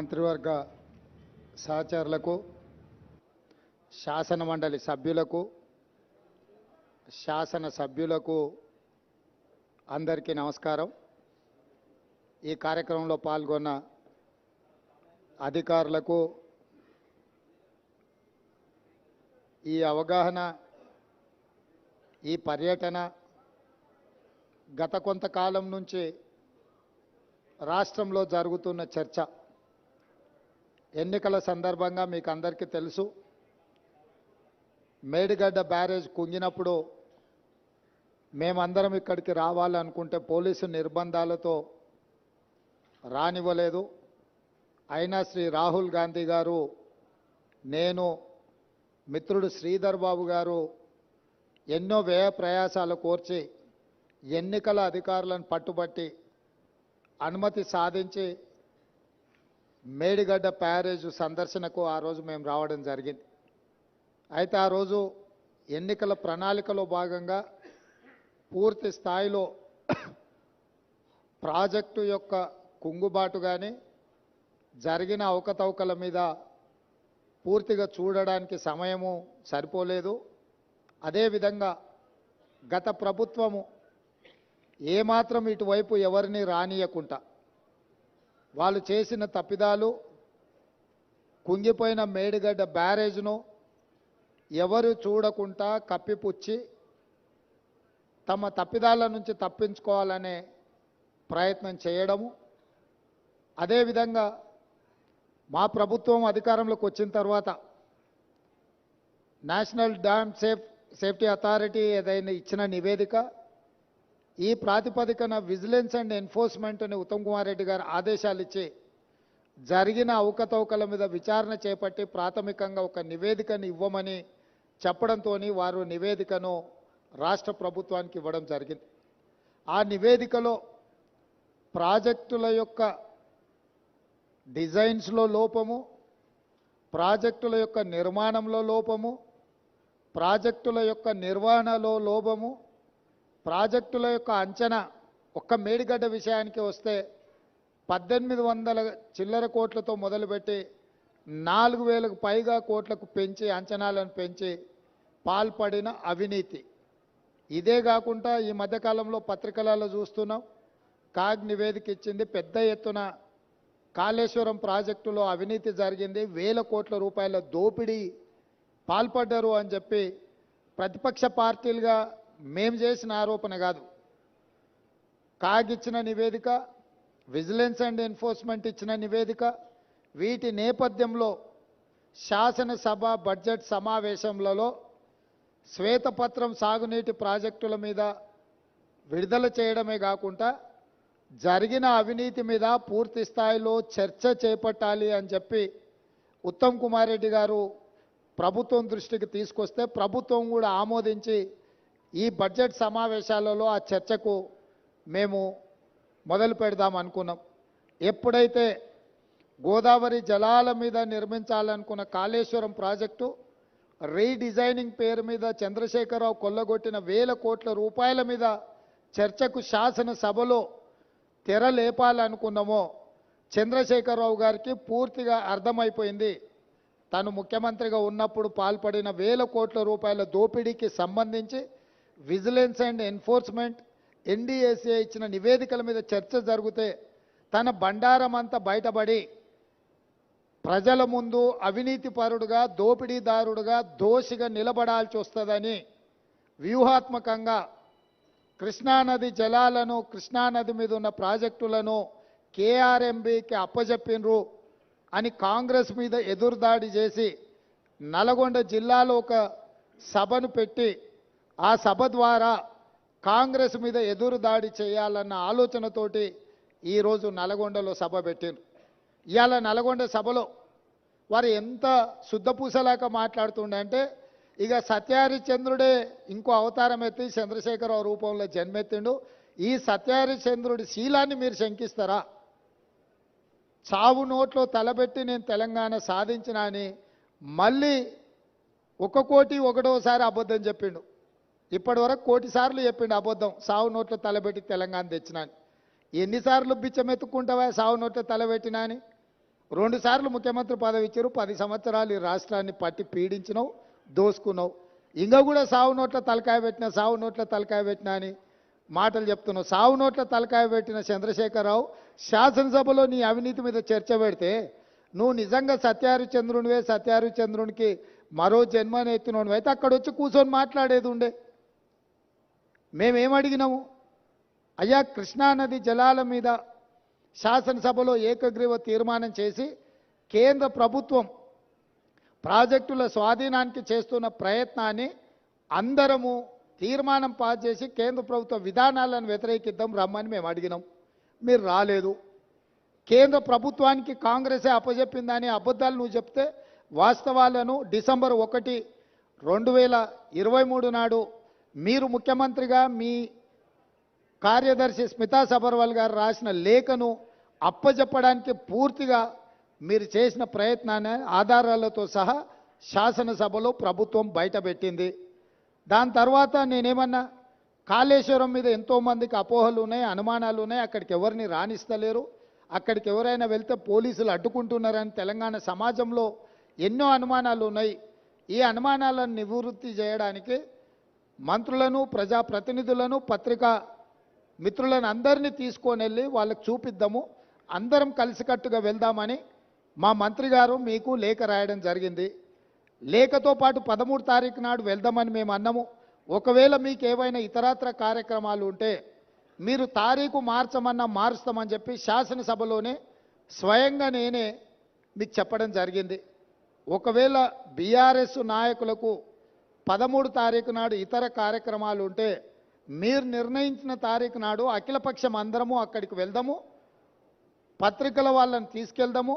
మంత్రివర్గ సహచరులకు, శాసన మండలి సభ్యులకు, శాసన సభ్యులకు అందరికీ నమస్కారం. ఈ కార్యక్రమంలో పాల్గొన్న అధికారులకు, ఈ అవగాహన, ఈ పర్యటన గత కొంతకాలం నుంచి రాష్ట్రంలో జరుగుతున్న చర్చ, ఎన్నికల సందర్భంగా మీకు అందరికీ తెలుసు, మేడిగడ్డ బ్యారేజ్ కుంగినప్పుడు మేమందరం ఇక్కడికి రావాలనుకుంటే పోలీసు నిర్బంధాలతో రానివ్వలేదు. అయినా శ్రీ రాహుల్ గాంధీ గారు, నేను, మిత్రుడు శ్రీధర్ బాబు గారు ఎన్నో వ్యయ ప్రయాసాలు కోర్చి ఎన్నికల అధికారులను పట్టుబట్టి అనుమతి సాధించి మేడిగడ్డ బ్యారేజ్ సందర్శనకు ఆ రోజు మేము రావడం జరిగింది. అయితే ఆ రోజు ఎన్నికల ప్రణాళికలో భాగంగా పూర్తి స్థాయిలో ప్రాజెక్టు యొక్క కుంగుబాటు కానీ జరిగిన అవకతవకల మీద పూర్తిగా చూడడానికి సమయము సరిపోలేదు. అదేవిధంగా గత ప్రభుత్వము ఏమాత్రం ఇటువైపు ఎవరిని రానియకుండా వాళ్ళు చేసిన తప్పిదాలు, కుంగిపోయిన మేడిగడ్డ బ్యారేజ్ను ఎవరు చూడకుండా కప్పిపుచ్చి తమ తప్పిదాల నుంచి తప్పించుకోవాలనే ప్రయత్నం చేయడము, అదేవిధంగా మా ప్రభుత్వం అధికారంలోకి వచ్చిన తర్వాత నేషనల్ డ్యామ్ సేఫ్టీ అథారిటీ ఏదైనా ఇచ్చిన నివేదిక, ఈ ప్రాతిపదికన విజిలెన్స్ అండ్ ఎన్ఫోర్స్మెంట్ అని ఉత్తమ్ కుమార్ రెడ్డి గారు ఆదేశాలు ఇచ్చి జరిగిన అవకతవకల మీద విచారణ చేపట్టి ప్రాథమికంగా ఒక నివేదికను ఇవ్వమని చెప్పడంతో వారు నివేదికను రాష్ట్ర ప్రభుత్వానికి ఇవ్వడం జరిగింది. ఆ నివేదికలో ప్రాజెక్టుల యొక్క డిజైన్స్లో లోపము, ప్రాజెక్టుల యొక్క నిర్మాణంలో లోపము, ప్రాజెక్టుల యొక్క నిర్వహణలో లోపము, ప్రాజెక్టుల యొక్క అంచనా, ఒక్క మేడిగడ్డ విషయానికి వస్తే 1800 చిల్లర కోట్లతో మొదలుపెట్టి 4000కు పైగా కోట్లకు పెంచి అంచనాలను పెంచి పాల్పడిన అవినీతి. ఇదే కాకుండా ఈ మధ్యకాలంలో పత్రికలలో చూస్తున్నాం, కాగ్ నివేదిక ఇచ్చింది, పెద్ద ఎత్తున కాళేశ్వరం ప్రాజెక్టులో అవినీతి జరిగింది, 1000 కోట్ల రూపాయల దోపిడీ పాల్పడ్డారు అని చెప్పి ప్రతిపక్ష పార్టీలుగా మేము చేసిన ఆరోపణ కాదు, కాగ్ ఇచ్చిన నివేదిక, విజిలెన్స్ అండ్ ఎన్ఫోర్స్మెంట్ ఇచ్చిన నివేదిక. వీటి నేపథ్యంలో శాసనసభ బడ్జెట్ సమావేశంలో శ్వేతపత్రం సాగునీటి ప్రాజెక్టుల మీద విడుదల చేయడమే కాకుండా జరిగిన అవినీతి మీద పూర్తి స్థాయిలో చర్చ చేపట్టాలి అని చెప్పి ఉత్తమ్ కుమార్ రెడ్డి గారు ప్రభుత్వం దృష్టికి తీసుకొస్తే ప్రభుత్వం కూడా ఆమోదించి ఈ బడ్జెట్ సమావేశాలలో ఆ చర్చకు మేము మొదలు పెడదాం అనుకున్నాం. ఎప్పుడైతే గోదావరి జలాల మీద నిర్మించాలనుకున్న కాళేశ్వరం ప్రాజెక్టు రీడిజైనింగ్ పేరు మీద చంద్రశేఖరరావు కొల్లగొట్టిన 1000 కోట్ల రూపాయల మీద చర్చకు శాసనసభలో తెర లేపాలనుకున్నామో చంద్రశేఖరరావు గారికి పూర్తిగా అర్థమైపోయింది. తను ముఖ్యమంత్రిగా ఉన్నప్పుడు పాల్పడిన 1000 కోట్ల రూపాయల దోపిడీకి సంబంధించి విజిలెన్స్ అండ్ ఎన్ఫోర్స్మెంట్, ఎన్డీఏసీ ఇచ్చిన నివేదికల మీద చర్చ జరిగితే తన బండారం అంతా బయటపడి ప్రజల ముందు అవినీతిపరుడుగా, దోపిడీదారుడుగా, దోషిగా నిలబడాల్సి వస్తుందని వ్యూహాత్మకంగా కృష్ణానది జలాలను, కృష్ణానది మీద ఉన్న ప్రాజెక్టులను కేఆర్ఎంబీకి అప్పజెప్పినరు అని కాంగ్రెస్ మీద ఎదురుదాడి చేసి నల్గొండ జిల్లాలో ఒక సభను పెట్టి ఆ సభ ద్వారా కాంగ్రెస్ మీద ఎదురుదాడి చేయాలన్న ఆలోచనతోటి ఈరోజు నల్గొండలో సభ పెట్టిండ్రు. ఇవాళ నల్గొండ సభలో వారు ఎంత శుద్ధపూసలాక మాట్లాడుతుండే అంటే, ఇక సత్యహరిశ్చంద్రుడే ఇంకో అవతారం ఎత్తి చంద్రశేఖరరావు రూపంలో జన్మెత్తిండు, ఈ సత్యహరిశ్చంద్రుడి శీలాన్ని మీరు శంకిస్తారా? చావు నోట్లో తలబెట్టి నేను తెలంగాణ సాధించిన అని మళ్ళీ 1 కోటి 1వ అబద్ధం చెప్పిండు. ఇప్పటి వరకు 1 కోటి సార్లు చెప్పిండు అబద్ధం, సావు నోట్లో తలబెట్టి తెలంగాణ తెచ్చినా అని. ఎన్నిసార్లు బిచ్చమెత్తుకుంటావా సావు నోట్లో తలబెట్టినా అని? 2 సార్లు ముఖ్యమంత్రి పదవి ఇచ్చారు, 10 సంవత్సరాలు ఈ రాష్ట్రాన్ని పట్టి పీడించినావు, దోసుకున్నావు. ఇంకా కూడా సావు నోట్ల తలకాయ పెట్టినా, సావు నోట్ల తలకాయ పెట్టినా అని మాటలు చెప్తున్నావు. సావు నోట్ల తలకాయ పెట్టిన చంద్రశేఖరరావు శాసనసభలో నీ అవినీతి మీద చర్చ పెడితే నువ్వు నిజంగా సత్యహరిచంద్రునివే, సత్యహరిచంద్రునికి మరో జన్మని ఎత్తినోనివి అయితే అక్కడ వచ్చి కూర్చొని మాట్లాడేది ఉండే. మేమేమడిగినాము? అయ్యా, కృష్ణానది జలాల మీద శాసనసభలో ఏకగ్రీవ తీర్మానం చేసి కేంద్ర ప్రభుత్వం ప్రాజెక్టుల స్వాధీనానికి చేస్తున్న ప్రయత్నాన్ని అందరము తీర్మానం పాస్ చేసి కేంద్ర ప్రభుత్వ విధానాలను వ్యతిరేకిద్దాం రమ్మని మేము అడిగినాం. మీరు రాలేదు. కేంద్ర ప్రభుత్వానికి కాంగ్రెసే అప్పజెప్పిందని అబద్ధాలు నువ్వు చెప్తే వాస్తవాలను డిసెంబర్ 1, 2023 నాడు మీరు ముఖ్యమంత్రిగా మీ కార్యదర్శి స్మితా సబర్వాల్ గారు రాసిన లేఖను అప్పజెప్పడానికి పూర్తిగా మీరు చేసిన ప్రయత్నాన్ని ఆధారాలతో సహా శాసనసభలో ప్రభుత్వం బయటపెట్టింది. దాని తర్వాత నేనేమన్నా, కాళేశ్వరం మీద ఎంతోమందికి అపోహలు ఉన్నాయి, అనుమానాలు ఉన్నాయి, అక్కడికి ఎవరిని రాణిస్తలేరు, అక్కడికి ఎవరైనా వెళ్తే పోలీసులు అడ్డుకుంటున్నారని తెలంగాణ సమాజంలో ఎన్నో అనుమానాలు ఉన్నాయి. ఈ అనుమానాలను నివృత్తి చేయడానికి మంత్రులను, ప్రజాప్రతినిధులను, పత్రికా మిత్రులను అందరినీ తీసుకొని వెళ్ళి వాళ్ళకి చూపిద్దాము, అందరం కలిసికట్టుగా వెళ్దామని మా మంత్రి గారు మీకు లేఖ రాయడం జరిగింది. లేఖతో పాటు 13 తారీఖు నాడు వెళ్దామని మేము అన్నాము. ఒకవేళ మీకు ఏవైనా ఇతరత్ర కార్యక్రమాలు ఉంటే మీరు తారీఖు మార్చమన్నా మారుస్తామని చెప్పి శాసనసభలోనే స్వయంగా నేనే మీకు చెప్పడం జరిగింది. ఒకవేళ బీఆర్ఎస్ నాయకులకు 13 తారీఖు నాడు ఇతర కార్యక్రమాలు ఉంటే మీరు నిర్ణయించిన తారీఖు నాడు అఖిలపక్షం అందరము అక్కడికి వెళ్దాము, పత్రికల వాళ్ళని తీసుకెళ్దాము,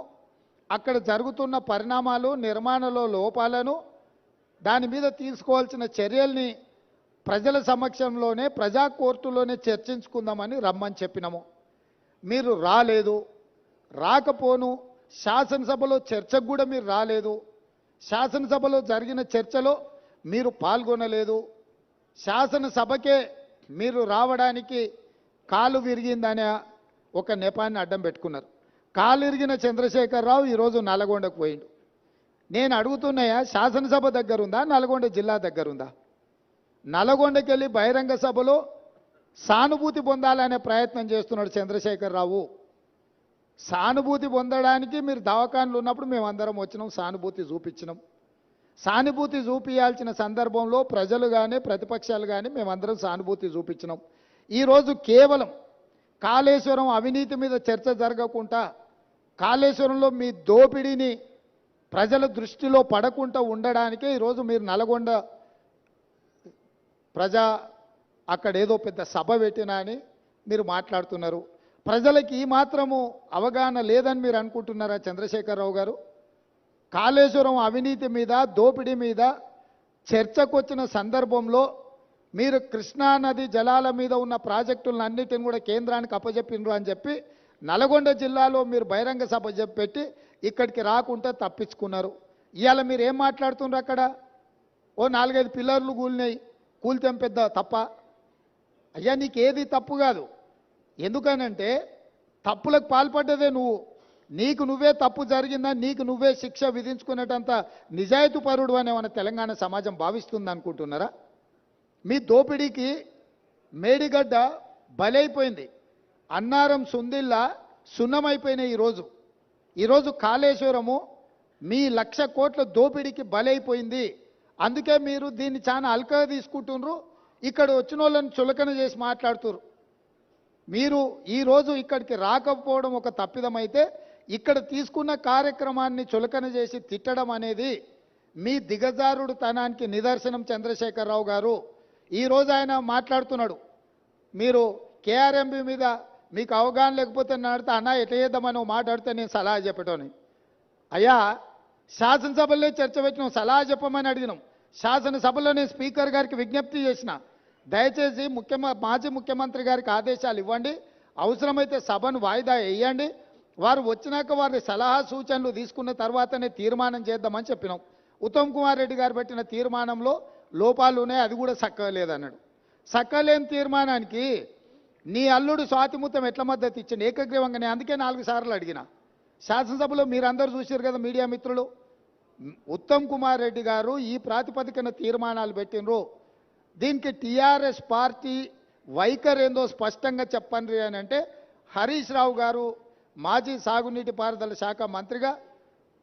అక్కడ జరుగుతున్న పరిణామాలు, నిర్మాణంలో లోపాలను, దాని మీద తీసుకోవాల్సిన చర్యల్ని ప్రజల సమక్షంలోనే, ప్రజా కోర్టులోనే చర్చించుకుందామని రమ్మని చెప్పినాము. మీరు రాలేదు. రాకపోను శాసనసభలో చర్చకు కూడా మీరు రాలేదు. శాసనసభలో జరిగిన చర్చలో మీరు పాల్గొనలేదు. శాసనసభకే మీరు రావడానికి కాలు విరిగిందనే ఒక నెపాన్ని అడ్డం పెట్టుకున్నారు. కాలు ఇరిగిన చంద్రశేఖరరావు ఈరోజు నల్గొండకు పోయిండు. నేను అడుగుతున్నాయా, శాసనసభ దగ్గరుందా, నల్గొండ జిల్లా దగ్గరుందా? నల్గొండకి వెళ్ళి బహిరంగ సభలో సానుభూతి పొందాలనే ప్రయత్నం చేస్తున్నాడు చంద్రశేఖరరావు. సానుభూతి పొందడానికి మీరు దవాఖానలు ఉన్నప్పుడు మేమందరం వచ్చినాం, సానుభూతి చూపించినాం. సానుభూతి చూపించాల్సిన సందర్భంలో ప్రజలు కానీ ప్రతిపక్షాలు కానీ మేమందరం సానుభూతి చూపించినాం. ఈరోజు కేవలం కాళేశ్వరం అవినీతి మీద చర్చ జరగకుండా, కాళేశ్వరంలో మీ దోపిడీని ప్రజల దృష్టిలో పడకుండా ఉండడానికే ఈరోజు మీరు నల్గొండ అక్కడ ఏదో పెద్ద సభ పెట్టినా అని మీరు మాట్లాడుతున్నారు. ప్రజలకి ఈ మాత్రము అవగాహన లేదని మీరు అనుకుంటున్నారా చంద్రశేఖరరావు గారు? కాళేశ్వరం అవినీతి మీద, దోపిడీ మీద చర్చకు వచ్చిన సందర్భంలో మీరు కృష్ణానది జలాల మీద ఉన్న ప్రాజెక్టులన్నిటిని కూడా కేంద్రానికి అప్పజెప్పినరు అని చెప్పి నల్గొండ జిల్లాలో మీరు బహిరంగ సభ పెట్టి ఇక్కడికి రాకుండా తప్పించుకున్నారు. ఇవాళ మీరు ఏం మాట్లాడుతున్నారు? అక్కడ ఓ 4-5 పిల్లర్లు కూలినాయి, కూలితేం పెద్ద తప్ప? అయ్యా, నీకేది తప్పు కాదు. ఎందుకనంటే తప్పులకు పాల్పడ్డదే నువ్వు. నీకు నువ్వే తప్పు జరిగిందని నీకు నువ్వే శిక్ష విధించుకునేటంత నిజాయితీపరుడు అని మన తెలంగాణ సమాజం భావిస్తుంది అనుకుంటున్నారా? మీ దోపిడీకి మేడిగడ్డ బలైపోయింది, అన్నారం సుందిల్లా సున్నమైపోయినాయి. ఈరోజు కాళేశ్వరము మీ 1,00,000 కోట్ల దోపిడీకి బలైపోయింది. అందుకే మీరు దీన్ని చాలా అల్కగా తీసుకుంటున్నారు. ఇక్కడ వచ్చిన వాళ్ళని చులకన చేసి మాట్లాడుతున్నారు. మీరు ఈరోజు ఇక్కడికి రాకపోవడం ఒక తప్పిదమైతే ఇక్కడ తీసుకున్న కార్యక్రమాన్ని చులకన చేసి తిట్టడం అనేది మీ దిగజారుడు తనానికి నిదర్శనం చంద్రశేఖరరావు గారు. ఈరోజు ఆయన మాట్లాడుతున్నాడు, మీరు కేఆర్ఎంబి మీద మీకు అవగాహన లేకపోతే నడితే అన్న ఎట్లా చేద్దామని మాట్లాడితే నేను సలహా చెప్పటోని. అయ్యా, శాసనసభలో చర్చ పెట్టినాం, సలహా చెప్పమని అడిగినాం. శాసనసభలో నేను స్పీకర్ గారికి విజ్ఞప్తి చేసిన, దయచేసి మాజీ ముఖ్యమంత్రి గారికి ఆదేశాలు ఇవ్వండి, అవసరమైతే సభను వాయిదా వేయండి, వారు వచ్చినాక వారి సలహా సూచనలు తీసుకున్న తర్వాతనే తీర్మానం చేద్దామని చెప్పినాం. ఉత్తమ్ కుమార్ రెడ్డి గారు పెట్టిన తీర్మానంలో లోపాలు ఉన్నాయి, అది కూడా సక్కలేదన్నాడు. సక్కలేని తీర్మానానికి నీ అల్లుడు స్వాతిముత్యం ఎట్లా మద్దతు ఇచ్చింది ఏకగ్రీవంగానే? అందుకే 4 సార్లు అడిగిన. శాసనసభలో మీరందరూ చూశారు కదా మీడియా మిత్రులు, ఉత్తమ్ కుమార్ రెడ్డి గారు ఈ ప్రాతిపదికన తీర్మానాలు పెట్టినరు. దీనికి టీఆర్ఎస్ పార్టీ వైఖరి ఏందో స్పష్టంగా చెప్పండి అని అంటే హరీష్ రావు గారు మాజీ సాగునీటి పారుదల శాఖ మంత్రిగా,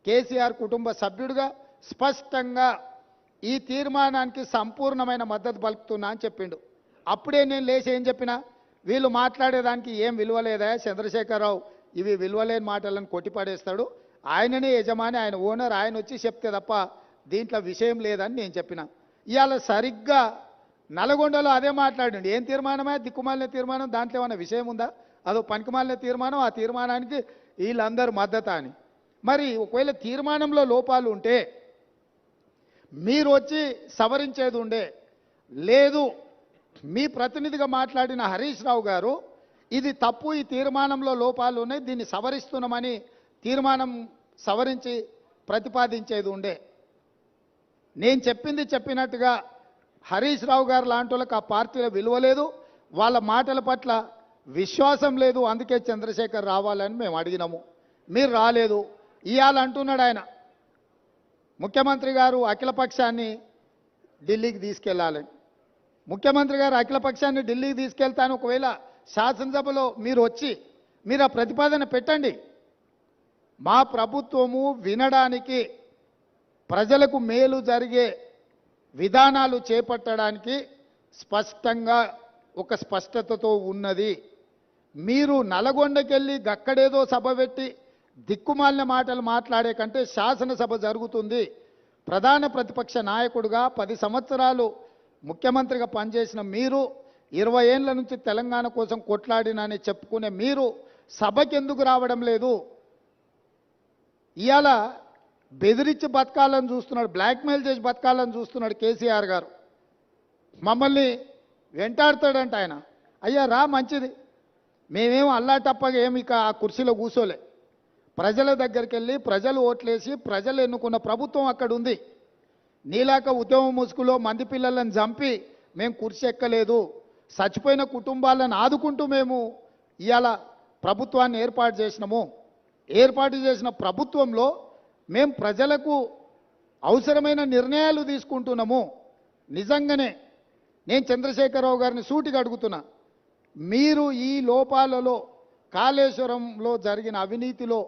కేసీఆర్ కుటుంబ సభ్యుడిగా స్పష్టంగా ఈ తీర్మానానికి సంపూర్ణమైన మద్దతు పలుకుతున్నా అని చెప్పిండు. అప్పుడే నేను లేచి ఏం చెప్పినా, వీళ్ళు మాట్లాడేదానికి ఏం విలువలేదా చంద్రశేఖరరావు, ఇవి విలువలేని మాటలను కొట్టిపడేస్తాడు, ఆయననే యజమాని, ఆయన ఓనర్, ఆయన వచ్చి చెప్తే తప్ప దీంట్లో విషయం లేదని నేను చెప్పిన. ఇవాళ సరిగ్గా నల్గొండలో అదే మాట్లాడండి. ఏం తీర్మానమే, దిక్కుమాలిన తీర్మానం, దాంట్లో ఏమైనా విషయం ఉందా? అదో పనికిమాలిన తీర్మానం, ఆ తీర్మానానికి వీళ్ళందరూ మద్దతు అని. మరి ఒకవేళ తీర్మానంలో లోపాలు ఉంటే మీరు వచ్చి సవరించేది ఉండే, లేదు మీ ప్రతినిధిగా మాట్లాడిన హరీష్ రావు గారు ఇది తప్పు, ఈ తీర్మానంలో లోపాలు ఉన్నాయి, దీన్ని సవరిస్తున్నామని తీర్మానం సవరించి ప్రతిపాదించేది ఉండే. నేను చెప్పింది చెప్పినట్టుగా హరీష్ రావు గారు లాంటి వాళ్ళకి ఆ పార్టీలో విలువ లేదు, వాళ్ళ మాటల పట్ల విశ్వాసం లేదు, అందుకే చంద్రశేఖర్ రావాలని మేము అడిగినాము, మీరు రాలేదు. ఇవాళ అంటున్నాడు ఆయన, ముఖ్యమంత్రి గారు అఖిలపక్షాన్ని ఢిల్లీకి తీసుకెళ్ళాలని. ముఖ్యమంత్రి గారు అఖిలపక్షాన్ని ఢిల్లీకి తీసుకెళ్తాను, ఒకవేళ శాసనసభలో మీరు వచ్చి మీరు ఆ ప్రతిపాదన పెట్టండి. మా ప్రభుత్వము వినడానికి, ప్రజలకు మేలు జరిగే విధానాలు చేపట్టడానికి స్పష్టంగా ఒక స్పష్టతతో ఉన్నది. మీరు నల్గొండకెళ్ళి గక్కడేదో సభ పెట్టి దిక్కుమాలిన మాటలు మాట్లాడే కంటే శాసనసభ జరుగుతుంది. ప్రధాన ప్రతిపక్ష నాయకుడిగా 10 సంవత్సరాలు ముఖ్యమంత్రిగా పనిచేసిన మీరు, 20 ఏళ్ల నుంచి తెలంగాణ కోసం కొట్లాడినని చెప్పుకునే మీరు సభకి ఎందుకు రావడం లేదు? ఇవాళ బెదిరించి బతకాలని చూస్తున్నాడు, బ్లాక్మెయిల్ చేసి బతకాలని చూస్తున్నాడు కేసీఆర్ గారు. మమ్మల్ని వెంటాడతాడంట ఆయన. అయ్యా రా, మంచిది, మేమేం అల్లాటప్పగా ఏమి ఇక ఆ కుర్చీలో కూర్చోలే. ప్రజల దగ్గరికి వెళ్ళి ప్రజలు ఓట్లేసి ప్రజలు ఎన్నుకున్న ప్రభుత్వం అక్కడ ఉంది. నీలాక ఉద్యమ ముసుగులో మంది పిల్లలను చంపి మేము కుర్చీ ఎక్కలేదు. చచ్చిపోయిన కుటుంబాలను ఆదుకుంటూ మేము ఇవాళ ప్రభుత్వాన్ని ఏర్పాటు చేసినాము. ఏర్పాటు చేసిన ప్రభుత్వంలో మేము ప్రజలకు అవసరమైన నిర్ణయాలు తీసుకుంటున్నాము. నిజంగానే నేను చంద్రశేఖరరావు గారిని సూటిగా అడుగుతున్నా, మీరు ఈ లోపాలలో, కాళేశ్వరంలో జరిగిన అవినీతిలో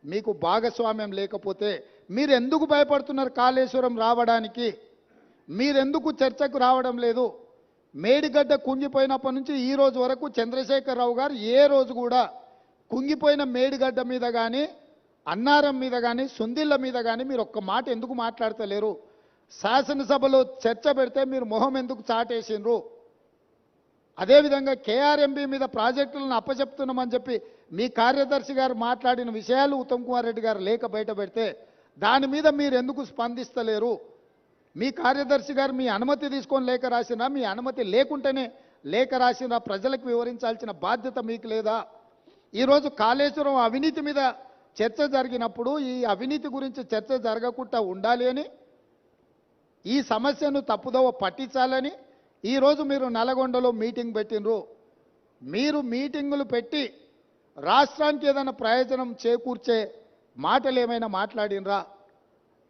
మీకు భాగస్వామ్యం లేకపోతే మీరు ఎందుకు భయపడుతున్నారు కాళేశ్వరం రావడానికి? మీరెందుకు చర్చకు రావడం లేదు? మేడిగడ్డ కుంగిపోయినప్పటి నుంచి ఈ రోజు వరకు చంద్రశేఖరరావు గారు ఏ రోజు కూడా కుంగిపోయిన మేడిగడ్డ మీద కానీ, అన్నారం మీద కానీ, సుందిళ్ళ మీద కానీ మీరు ఒక్క మాట ఎందుకు మాట్లాడతలేరు? శాసనసభలో చర్చ పెడితే మీరు మొహం ఎందుకు చాటేసిండ్రు? అదేవిధంగా కేఆర్ఎంబీ మీద ప్రాజెక్టులను అప్పచెప్తున్నామని చెప్పి మీ కార్యదర్శి గారు మాట్లాడిన విషయాలు ఉత్తమ్ కుమార్ రెడ్డి గారు లేఖ బయట పెడితే దాని మీద మీరు ఎందుకు స్పందిస్తలేరు? మీ కార్యదర్శి గారు మీ అనుమతి తీసుకొని లేఖ రాసినా, మీ అనుమతి లేకుంటేనే లేఖ రాసినా ప్రజలకు వివరించాల్సిన బాధ్యత మీకు లేదా? ఈరోజు కాళేశ్వరం అవినీతి మీద చర్చ జరిగినప్పుడు ఈ అవినీతి గురించి చర్చ జరగకుండా ఉండాలి అని, ఈ సమస్యను తప్పుదోవ పట్టించాలని ఈరోజు మీరు నల్గొండలో మీటింగ్ పెట్టినరు. మీరు మీటింగులు పెట్టి రాష్ట్రానికి ఏదైనా ప్రయోజనం చేకూర్చే మాటలు ఏమైనా మాట్లాడినరా?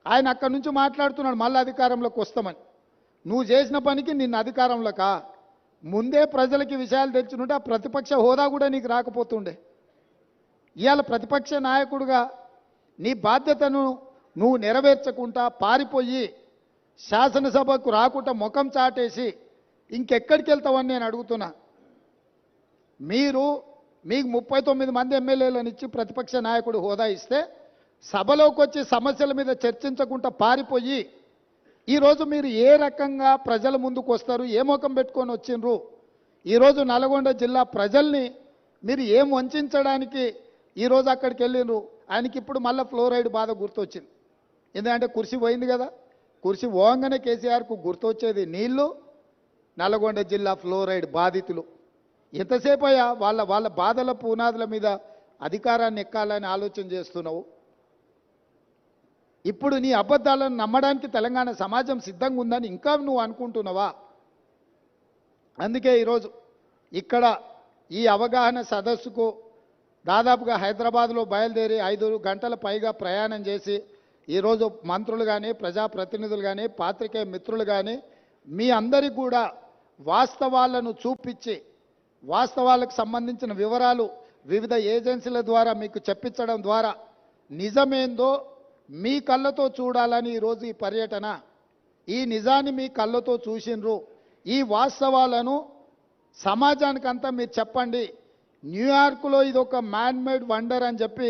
ఆయన అక్కడి నుంచి మాట్లాడుతున్నాడు మళ్ళీ అధికారంలోకి వస్తామని. నువ్వు చేసిన పనికి నిన్ను అధికారంలోకా? ముందే ప్రజలకి విషయాలు తెచ్చుకుంటే ఆ ప్రతిపక్ష హోదా కూడా నీకు రాకపోతుండే. ఇవాళ ప్రతిపక్ష నాయకుడిగా నీ బాధ్యతను నువ్వు నెరవేర్చకుండా పారిపోయి శాసనసభకు రాకుండా ముఖం చాటేసి ఇంకెక్కడికి వెళ్తావని నేను అడుగుతున్నా. మీకు 39 మంది ఎమ్మెల్యేలను ఇచ్చి ప్రతిపక్ష నాయకుడు హోదా ఇస్తే సభలోకి వచ్చి సమస్యల మీద చర్చించకుండా పారిపోయి ఈరోజు మీరు ఏ రకంగా ప్రజల ముందుకు వస్తారు? ఏ ముఖం పెట్టుకొని వచ్చిండ్రు? ఈరోజు నల్గొండ జిల్లా ప్రజల్ని మీరు ఏం వంచడానికి ఈరోజు అక్కడికి వెళ్ళిండ్రు? ఆయనకి ఇప్పుడు మళ్ళీ ఫ్లోరైడ్ బాధ గుర్తొచ్చింది. ఎందుకంటే కుర్చీ పోయింది కదా, కుర్చీ పోగానే కేసీఆర్కు గుర్తొచ్చేది నీళ్లు, నల్గొండ జిల్లా ఫ్లోరైడ్ బాధితులు. ఎంతసేపు అయ్యా వాళ్ళ బాధల పునాదుల మీద అధికారాన్ని ఎక్కాలని ఆలోచన చేస్తున్నావు? ఇప్పుడు నీ అబద్ధాలను నమ్మడానికి తెలంగాణ సమాజం సిద్ధంగా ఉందని ఇంకా నువ్వు అనుకుంటున్నావా? అందుకే ఈరోజు ఇక్కడ ఈ అవగాహన సదస్సుకు దాదాపుగా హైదరాబాద్లో బయలుదేరి 5 గంటల పైగా ప్రయాణం చేసి ఈరోజు మంత్రులు కానీ ప్రజాప్రతినిధులు కానీ పాత్రికేయ మిత్రులు కానీ మీ అందరికీ కూడా వాస్తవాలను చూపించి వాస్తవాలకు సంబంధించిన వివరాలు వివిధ ఏజెన్సీల ద్వారా మీకు చెప్పించడం ద్వారా నిజమేందో మీ కళ్ళతో చూడాలని ఈరోజు ఈ పర్యటన. ఈ నిజాన్ని మీ కళ్ళతో చూసిండ్రు. ఈ వాస్తవాలను సమాజానికంతా మీరు చెప్పండి. న్యూయార్క్లో ఇది ఒక మ్యాన్ మేడ్ వండర్ అని చెప్పి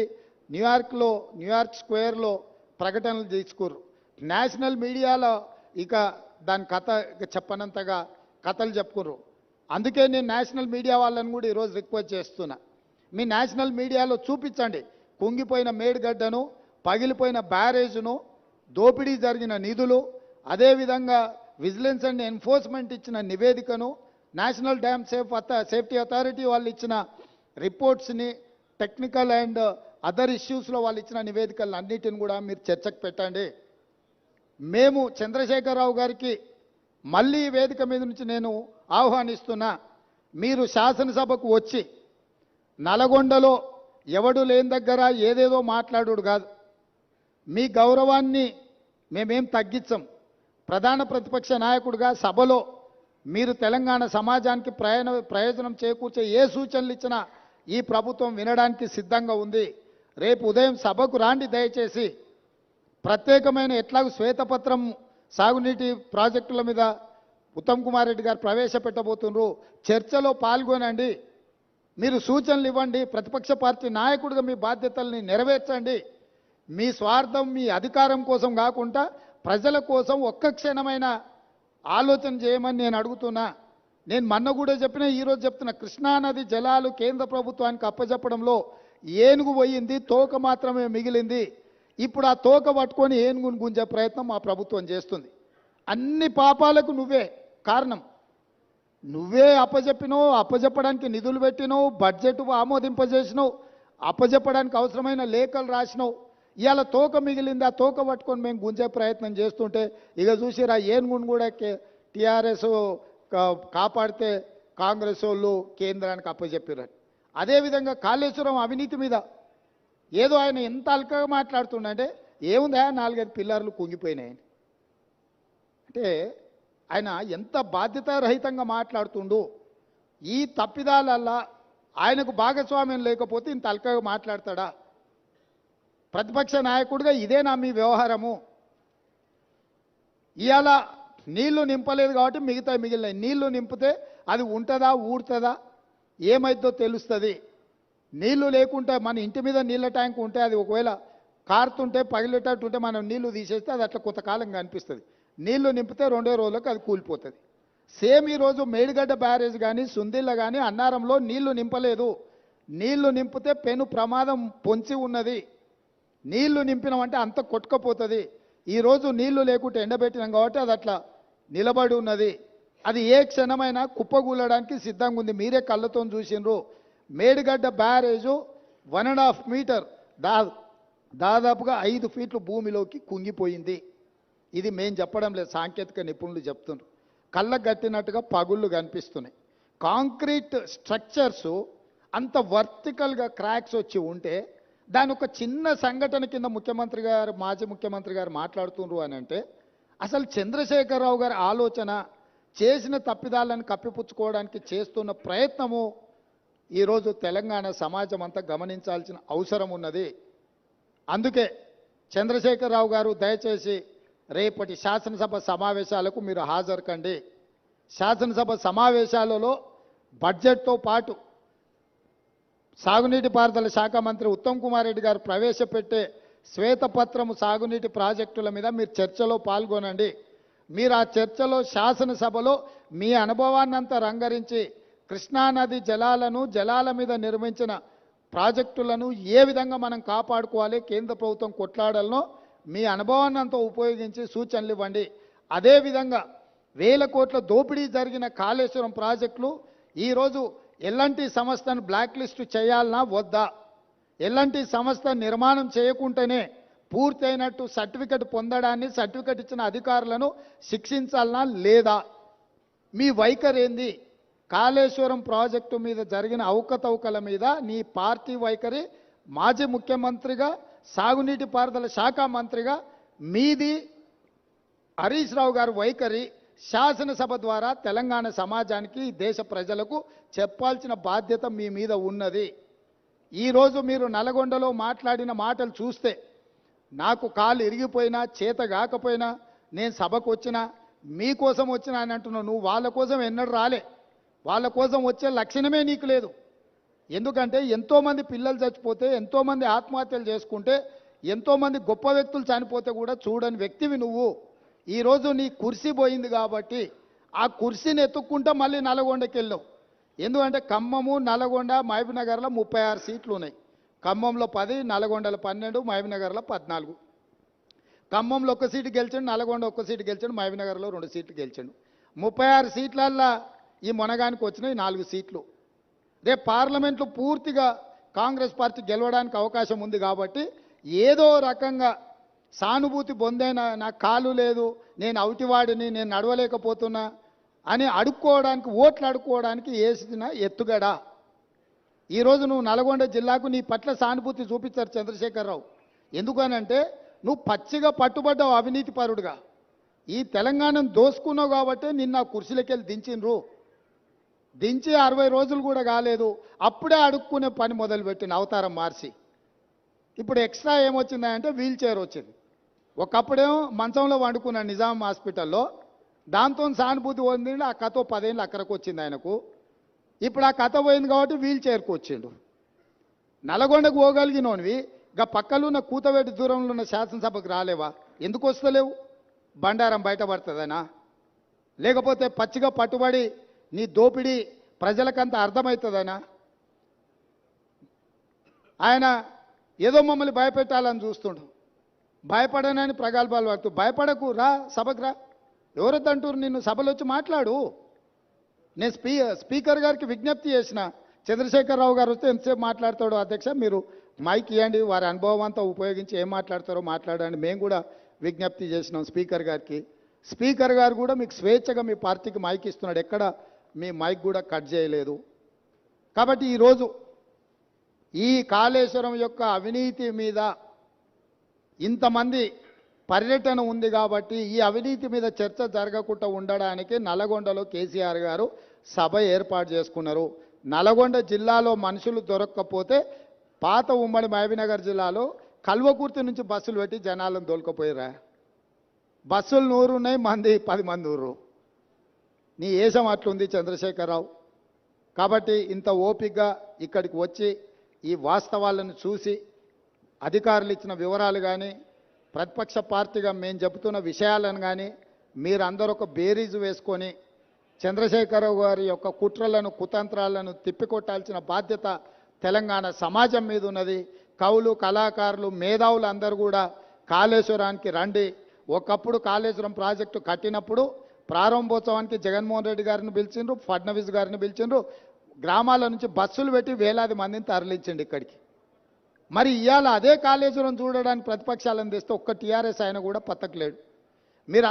న్యూయార్క్ స్క్వేర్లో ప్రకటనలు తీసుకుర్రు. నేషనల్ మీడియాలో ఇక దాని కథ చెప్పనంతగా కథలు చెప్పుకుర్రు. అందుకే నేను నేషనల్ మీడియా వాళ్ళని కూడా ఈరోజు రిక్వెస్ట్ చేస్తున్నా. మీ నేషనల్ మీడియాలో చూపించండి కుంగిపోయిన మేడిగడ్డను, పగిలిపోయిన బ్యారేజ్ను, దోపిడీ జరిగిన నిధులు, అదేవిధంగా విజిలెన్స్ అండ్ ఎన్ఫోర్స్మెంట్ ఇచ్చిన నివేదికను, నేషనల్ డ్యామ్ సేఫ్టీ అథారిటీ వాళ్ళు ఇచ్చిన రిపోర్ట్స్ని, టెక్నికల్ అండ్ అదర్ ఇష్యూస్లో వాళ్ళు ఇచ్చిన నివేదికలను అన్నిటిని కూడా మీరు చర్చకు పెట్టండి. మేము చంద్రశేఖరరావు గారికి మళ్ళీ ఈ వేదిక మీద నుంచి నేను ఆహ్వానిస్తున్నా. మీరు శాసనసభకు వచ్చి నల్గొండలో ఎవడు లేని దగ్గర ఏదేదో మాట్లాడుడు కాదు. మీ గౌరవాన్ని మేమేం తగ్గించం. ప్రధాన ప్రతిపక్ష నాయకుడిగా సభలో మీరు తెలంగాణ సమాజానికి ప్రయోజనం చేకూర్చే ఏ సూచనలు ఇచ్చినా ఈ ప్రభుత్వం వినడానికి సిద్ధంగా ఉంది. రేపు ఉదయం సభకు రాండి దయచేసి. ప్రత్యేకమైన ఎట్లాగూ శ్వేతపత్రం సాగునీటి ప్రాజెక్టుల మీద ఉత్తమ్ కుమార్ రెడ్డి గారు ప్రవేశపెట్టబోతున్నారు. చర్చలో పాల్గొనండి. మీరు సూచనలు ఇవ్వండి. ప్రతిపక్ష పార్టీ నాయకుడిగా మీ బాధ్యతల్ని నెరవేర్చండి. మీ స్వార్థం మీ అధికారం కోసం కాకుండా ప్రజల కోసం ఒక్క క్షణమైన ఆలోచన చేయమని నేను అడుగుతున్నా. నేను మొన్న కూడా చెప్పిన, ఈరోజు చెప్తున్నా. కృష్ణానది జలాలు కేంద్ర ప్రభుత్వానికి అప్పచెప్పడంలో ఏనుగు పోయింది, తోక మాత్రమే మిగిలింది. ఇప్పుడు ఆ తోక పట్టుకొని ఏనుగును గుంజే ప్రయత్నం మా ప్రభుత్వం చేస్తుంది. అన్ని పాపాలకు నువ్వే కారణం. నువ్వే అప్పచెప్పినావు, అప్పచెప్పడానికి నిధులు పెట్టినావు, బడ్జెట్ ఆమోదింపజేసినావు, అప్పచెప్పడానికి అవసరమైన లేఖలు రాసినావు. ఇవాళ తోక మిగిలింది, ఆ తోక పట్టుకొని మేము గుంజే ప్రయత్నం చేస్తుంటే ఇక చూసిరా ఏనుగును కూడా టీఆర్ఎస్ కాపాడితే కాంగ్రెస్ వాళ్ళు కేంద్రానికి అప్పచెప్పారు. అదేవిధంగా కాళేశ్వరం అవినీతి మీద ఏదో ఆయన ఎంత అల్కగా మాట్లాడుతుండే, ఏముందా 4-5 పిల్లర్లు కుంగిపోయినాయి అంటే ఆయన ఎంత బాధ్యతారహితంగా మాట్లాడుతుండు. ఈ తప్పిదాలల్లా ఆయనకు భాగస్వామ్యం లేకపోతే ఇంత అల్కగా మాట్లాడతాడా? ప్రతిపక్ష నాయకుడిగా ఇదేనా మీ వ్యవహారము? ఇవాళ నీళ్లు నింపలేదు కాబట్టి మిగతా మిగిలినాయి. నీళ్లు నింపితే అది ఉంటుందా, ఊడుతుందా, ఏమైద్దో తెలుస్తుంది. నీళ్లు లేకుంటే మన ఇంటి మీద నీళ్ళ ట్యాంక్ ఉంటే అది ఒకవేళ కారుతుంటే పగిలేటట్టు ఉంటే మనం నీళ్లు తీసేస్తే అది అట్లా కొంతకాలం కనిపిస్తుంది. నీళ్లు నింపితే 2 రోజులకు అది కూలిపోతుంది. సేమ్ ఈరోజు మేడిగడ్డ బ్యారేజ్ కానీ సుందిళ్ళ కానీ అన్నారంలో నీళ్లు నింపలేదు. నీళ్లు నింపితే పెను ప్రమాదం పొంచి ఉన్నది. నీళ్లు నింపినామంటే అంత కొట్టుకపోతుంది. ఈరోజు నీళ్లు లేకుంటే ఎండబెట్టినాం కాబట్టి అది అట్లా నిలబడి ఉన్నది. అది ఏ క్షణమైనా కుప్పగూలడానికి సిద్ధంగా ఉంది. మీరే కళ్ళతో చూసిండ్రు. మేడిగడ్డ బ్యారేజు 1.5 మీటర్ దాదాపుగా 5 ఫీట్లు భూమిలోకి కుంగిపోయింది. ఇది మేం చెప్పడం లేదు, సాంకేతిక నిపుణులు చెప్తున్నారు. కళ్ళకు కట్టినట్టుగా పగుళ్ళు కనిపిస్తున్నాయి. కాంక్రీట్ స్ట్రక్చర్సు అంత వర్టికల్గా క్రాక్స్ వచ్చి ఉంటే దాని ఒక చిన్న సంఘటన కింద ముఖ్యమంత్రి గారు మాజీ ముఖ్యమంత్రి గారు మాట్లాడుతున్నారు అని అంటే అసలు చంద్రశేఖరరావు గారి ఆలోచన చేసిన తప్పిదాలను కప్పిపుచ్చుకోవడానికి చేస్తున్న ప్రయత్నము ఈరోజు తెలంగాణ సమాజం అంతా గమనించాల్సిన అవసరం ఉన్నది. అందుకే చంద్రశేఖరరావు గారు దయచేసి రేపటి శాసనసభ సమావేశాలకు మీరు హాజరు కండి. శాసనసభ సమావేశాలలో బడ్జెట్తో పాటు సాగునీటి పారుదల శాఖ మంత్రి ఉత్తమ్ కుమార్ రెడ్డి గారు ప్రవేశపెట్టే శ్వేతపత్రము సాగునీటి ప్రాజెక్టుల మీద మీరు చర్చలో పాల్గొనండి. మీరు ఆ చర్చలో శాసనసభలో మీ అనుభవాన్నంతా రంగరించి కృష్ణానది జలాల మీద నిర్మించిన ప్రాజెక్టులను ఏ విధంగా మనం కాపాడుకోవాలి, కేంద్ర ప్రభుత్వం కొట్లాడాలనో మీ అనుభవాన్నంతా ఉపయోగించి సూచనలు ఇవ్వండి. అదేవిధంగా 1000 కోట్ల దోపిడీ జరిగిన కాళేశ్వరం ప్రాజెక్టులు ఈరోజు ఎల్ఎన్టీ సంస్థను బ్లాక్ లిస్టు చేయాలనా వద్దా? ఎల్ఎన్టీ సంస్థ నిర్మాణం చేయకుంటేనే పూర్తయినట్టు సర్టిఫికెట్ పొందడాన్ని, సర్టిఫికెట్ ఇచ్చిన అధికారులను శిక్షించాలనా లేదా? మీ వైఖరి ఏంది? కాళేశ్వరం ప్రాజెక్టు మీద జరిగిన అవకతవకల మీద నీ పార్టీ వైఖరి మాజీ ముఖ్యమంత్రిగా సాగునీటి పారుదల శాఖ మంత్రిగా మీది హరీష్ రావు గారి వైఖరి శాసనసభ ద్వారా తెలంగాణ సమాజానికి దేశ ప్రజలకు చెప్పాల్సిన బాధ్యత మీ మీద ఉన్నది. ఈరోజు మీరు నల్గొండలో మాట్లాడిన మాటలు చూస్తే నాకు కాలు ఇరిగిపోయినా చేత కాకపోయినా నేను సభకు వచ్చినా మీకోసం వచ్చినా అని అంటున్నావు. నువ్వు వాళ్ళ కోసం ఎన్నడూ రాలే. వాళ్ళ కోసం వచ్చే లక్షణమే నీకు లేదు. ఎందుకంటే ఎంతోమంది పిల్లలు చచ్చిపోతే, ఎంతోమంది ఆత్మహత్యలు చేసుకుంటే, ఎంతోమంది గొప్ప వ్యక్తులు చనిపోతే కూడా చూడని వ్యక్తివి నువ్వు. ఈరోజు నీ కుర్సీ పోయింది కాబట్టి ఆ కుర్సీని ఎత్తుక్కుంటా మళ్ళీ నల్గొండకి వెళ్ళావు. ఎందుకంటే ఖమ్మము, నల్గొండ, మహబూబ్నగర్లో 36 సీట్లు ఉన్నాయి. ఖమ్మంలో 10, నల్గొండలో 12, మహబూబ్నగర్లో 14. ఖమ్మంలో 1 సీటు గెలిచాడు, నల్గొండ 1 సీటు గెలిచాడు, మహబూబ్నగర్లో 2 సీట్లు గెలిచాడు. 36 సీట్లల్లో ఈ మొనగానికి వచ్చినాయి 4 సీట్లు. రేపు పార్లమెంట్లో పూర్తిగా కాంగ్రెస్ పార్టీ గెలవడానికి అవకాశం ఉంది కాబట్టి ఏదో రకంగా సానుభూతి పొందైనా నాకు కాలు లేదు, నేను అవుటివాడిని, నేను నడవలేకపోతున్నా అని అడుక్కోవడానికి, ఓట్లు అడుక్కోవడానికి వేసిన ఎత్తుగడ. ఈరోజు నువ్వు నల్గొండ జిల్లాకు నీ పట్ల సానుభూతి చూపించారు చంద్రశేఖరరావు. ఎందుకనంటే నువ్వు పచ్చిగా పట్టుబడ్డావు అవినీతి పరుడుగా. ఈ తెలంగాణను దోసుకున్నావు కాబట్టి నిన్న కుర్చీలకి వెళ్ళి దించిండ్రు. దించి 60 రోజులు కూడా కాలేదు, అప్పుడే అడుక్కునే పని మొదలుపెట్టిన అవతారం మార్చి. ఇప్పుడు ఎక్స్ట్రా ఏమొచ్చిందంటే వీల్ చైర్ వచ్చింది. ఒకప్పుడేమో మంచంలో వండుకున్నాడు నిజాం హాస్పిటల్లో, దాంతో సానుభూతి పొందిండు. ఆ కథ 10 ఏళ్ళు అక్కడికి వచ్చింది ఆయనకు. ఇప్పుడు ఆ కథ పోయింది కాబట్టి వీల్ చైర్కి వచ్చిండు. నల్గొండకు పోగలిగినోనివి గా పక్కలున్న కూతవేటి దూరంలో ఉన్న శాసనసభకు రాలేవా? ఎందుకు వస్తలేవు? బండారం బయటపడుతుందనా? లేకపోతే పచ్చిగా పట్టుబడి నీ దోపిడీ ప్రజలకంత అర్థమవుతుందనా? ఆయన ఏదో మమ్మల్ని భయపెట్టాలని చూస్తుండు. భయపడనని ప్రగల్భాలు పడుతూ భయపడకు, రా సభకు రా. ఎవరొద్దంటారు నిన్ను? సభలో వచ్చి మాట్లాడు. నేను స్పీకర్ గారికి విజ్ఞప్తి చేసిన, చంద్రశేఖరరావు గారు వస్తే ఎంతసేపు మాట్లాడతాడు అధ్యక్ష, మీరు మైక్ ఇవ్వండి, వారి అనుభవం అంతా ఉపయోగించి ఏం మాట్లాడతారో మాట్లాడండి. మేము కూడా విజ్ఞప్తి చేసినాం స్పీకర్ గారికి. స్పీకర్ గారు కూడా మీకు స్వేచ్ఛగా మీ పార్టీకి మైక్ ఇస్తున్నాడు, ఎక్కడ మీ మైక్ కూడా కట్ చేయలేదు. కాబట్టి ఈరోజు ఈ కాళేశ్వరం యొక్క అవినీతి మీద ఇంతమంది పర్యటన ఉంది కాబట్టి ఈ అవినీతి మీద చర్చ జరగకుండా ఉండడానికి నల్గొండలో కేసీఆర్ గారు సభ ఏర్పాటు చేసుకున్నారు. నల్గొండ జిల్లాలో మనుషులు దొరక్కపోతే పాత ఉమ్మడి మహబూబ్నగర్ జిల్లాలో కల్వకుర్తి నుంచి బస్సులు పెట్టి జనాలను దొలకపోయారా? బస్సులు 100 ఉన్నాయి, మంది 10 మంది ఊరు. నీ ఏషం అట్లుంది చంద్రశేఖరరావు. కాబట్టి ఇంత ఓపికగా ఇక్కడికి వచ్చి ఈ వాస్తవాలను చూసి అధికారులు ఇచ్చిన వివరాలు కానీ, ప్రతిపక్ష పార్టీగా మేము చెబుతున్న విషయాలను కానీ మీరందరూ ఒక బేరీజు వేసుకొని చంద్రశేఖరరావు గారి యొక్క కుట్రలను, కుతంత్రాలను తిప్పికొట్టాల్సిన బాధ్యత తెలంగాణ సమాజం మీద ఉన్నది. కవులు, కళాకారులు, మేధావులు అందరూ కూడా కాళేశ్వరానికి రండి. ఒకప్పుడు కాళేశ్వరం ప్రాజెక్టు కట్టినప్పుడు ప్రారంభోత్సవానికి జగన్మోహన్ రెడ్డి గారిని పిలిచిండ్రు, ఫడ్నవీస్ గారిని పిలిచిండ్రు. గ్రామాల నుంచి బస్సులు పెట్టి వేలాది మందిని తరలించండి ఇక్కడికి. మరి ఇవాళ అదే కాళేశ్వరం చూడడానికి ప్రతిపక్షాలను తెస్తే ఒక్క టీఆర్ఎస్ ఆయన కూడా పత్తకలేడు. మీరు